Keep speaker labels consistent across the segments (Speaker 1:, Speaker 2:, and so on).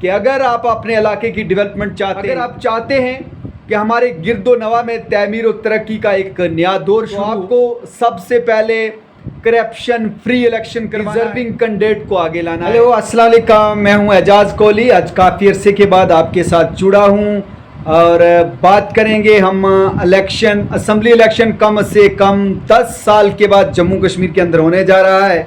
Speaker 1: کہ اگر آپ اپنے علاقے کی ڈیولپمنٹ چاہتے ہیں، اگر آپ چاہتے ہیں کہ ہمارے گرد و نواح میں تعمیر و ترقی کا ایک نیا دور شروع ہو، آپ کو سب سے پہلے corruption free election deserving candidate کو آگے لانا ہے۔ ہیلو السلام علیکم، میں ہوں اعجاز کوہلی۔ آج کافی عرصے کے بعد آپ کے ساتھ جڑا ہوں اور بات کریں گے ہم اسمبلی الیکشن کم سے کم 10 سال کے بعد جموں کشمیر کے اندر ہونے جا رہا ہے،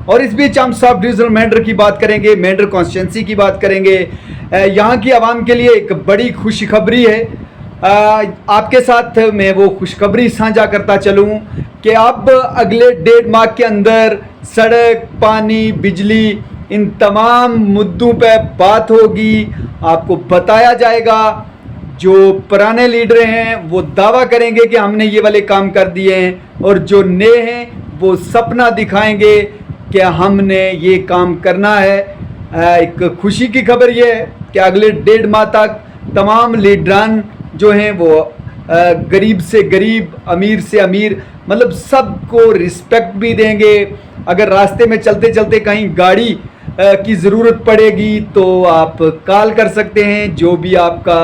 Speaker 1: اور اس بیچ ہم سب ڈویژنل مینڈر کی بات کریں گے، مینڈر کانسٹیٹوینسی کی بات کریں گے۔ یہاں کی عوام کے لیے ایک بڑی خوشخبری ہے، آپ کے ساتھ میں وہ خوشخبری سانجھا کرتا چلوں کہ اب اگلے 1.5 ماہ کے اندر سڑک، پانی، بجلی، ان تمام مدعوں پہ بات ہوگی، آپ کو بتایا جائے گا۔ جو پرانے لیڈر ہیں وہ دعویٰ کریں گے کہ ہم نے یہ والے کام کر دیے ہیں، اور جو نئے ہیں وہ سپنا دکھائیں گے کہ ہم نے یہ کام کرنا ہے۔ ایک خوشی کی خبر یہ ہے کہ اگلے 1.5 ماہ تک تمام لیڈران جو ہیں وہ غریب سے غریب، امیر سے امیر، مطلب سب کو رسپیکٹ بھی دیں گے۔ اگر راستے میں چلتے چلتے کہیں گاڑی کی ضرورت پڑے گی تو آپ کال کر سکتے ہیں، جو بھی آپ کا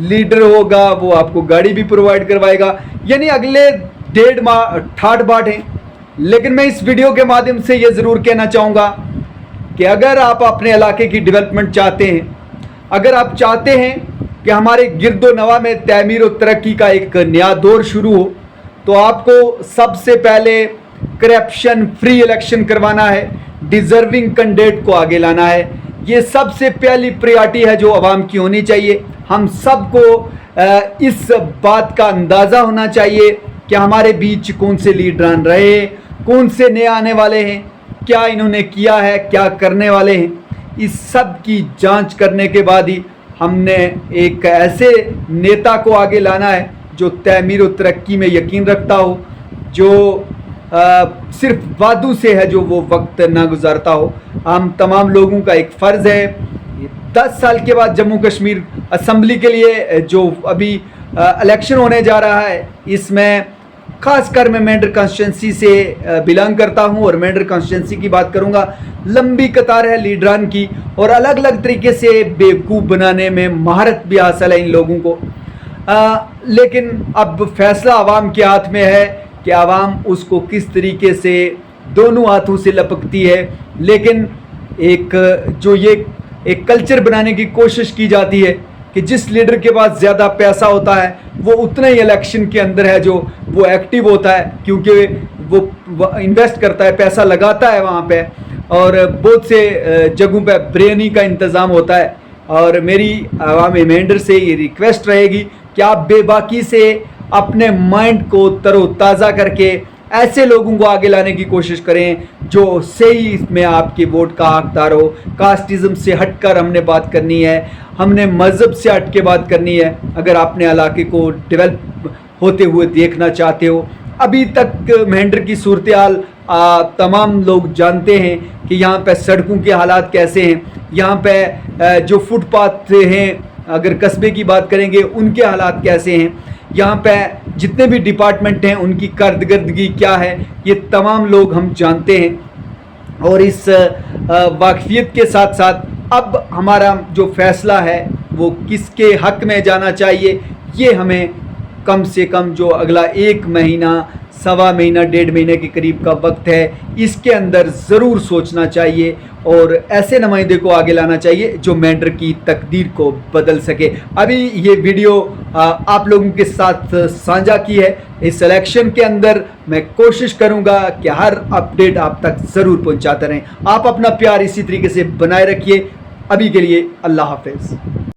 Speaker 1: لیڈر ہوگا وہ آپ کو گاڑی بھی پرووائڈ کروائے گا۔ یعنی اگلے 1.5 ماہ ٹھاٹ باٹ ہیں۔ لیکن میں اس ویڈیو کے مادھیم سے یہ ضرور کہنا چاہوں گا کہ اگر آپ اپنے علاقے کی ڈیولپمنٹ چاہتے ہیں، اگر آپ چاہتے ہیں کہ ہمارے گرد و نواح میں تعمیر و ترقی کا ایک نیا دور شروع ہو، تو آپ کو سب سے پہلے کرپشن فری الیکشن کروانا ہے، ڈیزرونگ کینڈیڈیٹ کو آگے لانا ہے۔ یہ سب سے پہلی پریارٹی ہے جو عوام کی ہونی چاہیے۔ ہم سب کو اس بات کا اندازہ ہونا چاہیے کہ ہمارے بیچ کون سے لیڈران رہے، کون سے نئے آنے والے ہیں، کیا انہوں نے کیا ہے، کیا کرنے والے ہیں۔ اس سب کی جانچ کرنے کے بعد ہی ہم نے ایک ایسے نیتا کو آگے لانا ہے جو تعمیر و ترقی میں یقین رکھتا ہو، جو صرف وعدوں سے ہے جو وہ وقت نہ گزارتا ہو۔ ہم تمام لوگوں کا ایک فرض ہے 10 سال کے بعد جموں کشمیر اسمبلی کے لیے جو ابھی الیکشن ہونے جا رہا ہے، اس میں خاص کر میں مینڈر کانسٹیٹوینسی سے بلانگ کرتا ہوں، اور مینڈر کانسٹیٹوینسی کی بات کروں گا۔ لمبی قطار ہے لیڈران کی، اور الگ الگ طریقے سے بیوقوف بنانے میں مہارت بھی حاصل ہے ان لوگوں کو۔ لیکن اب فیصلہ عوام کے ہاتھ میں ہے کہ عوام اس کو کس طریقے سے دونوں ہاتھوں سے لپکتی ہے۔ لیکن ایک کلچر بنانے کی کوشش کی جاتی ہے کہ جس لیڈر کے پاس زیادہ پیسہ ہوتا ہے وہ اتنا ہی الیکشن کے اندر ہے جو وہ ایکٹیو ہوتا ہے، کیونکہ وہ انویسٹ کرتا ہے، پیسہ لگاتا ہے وہاں پہ، اور بہت سے جگہوں پہ بریانی کا انتظام ہوتا ہے۔ اور میری عوام مینڈر سے یہ ریکویسٹ رہے گی کہ آپ بے باکی سے اپنے مائنڈ کو تر و تازہ کر کے ایسے لوگوں کو آگے لانے کی کوشش کریں جو صحیح اس میں آپ کے ووٹ کا حقدار ہو۔ کاسٹزم سے ہٹ کر ہم نے بات کرنی ہے، ہم نے مذہب سے ہٹ کے بات کرنی ہے۔ اگر آپ اپنے علاقے کو ڈیولپ ہوتے ہوئے دیکھنا چاہتے ہو، ابھی تک مہنڈر کی صورتحال تمام لوگ جانتے ہیں کہ یہاں پہ سڑکوں کے حالات کیسے ہیں، یہاں پہ جو فٹ پاتھ ہیں، اگر قصبے کی بات کریں گے ان کے حالات کیسے ہیں، یہاں پہ جتنے بھی ڈپارٹمنٹ ہیں ان کی کارکردگی کیا ہے، یہ تمام لوگ ہم جانتے ہیں۔ اور اس واقفیت کے ساتھ ساتھ اب ہمارا جو فیصلہ ہے وہ کس کے حق میں جانا چاہیے، یہ ہمیں کم سے کم جو اگلا 1 مہینہ، 1.25 مہینہ، 1.5 مہینے کے قریب کا وقت ہے، اس کے اندر ضرور سوچنا چاہیے، اور ایسے نمائندے کو آگے لانا چاہیے جو مینڈر کی تقدیر کو بدل سکے۔ ابھی یہ ویڈیو آپ لوگوں کے ساتھ سانجھا کی ہے۔ اس الیکشن کے اندر میں کوشش کروں گا کہ ہر اپڈیٹ آپ تک ضرور پہنچاتے رہیں۔ آپ اپنا پیار اسی طریقے سے بنائے رکھیے۔ ابھی کے لیے اللہ حافظ۔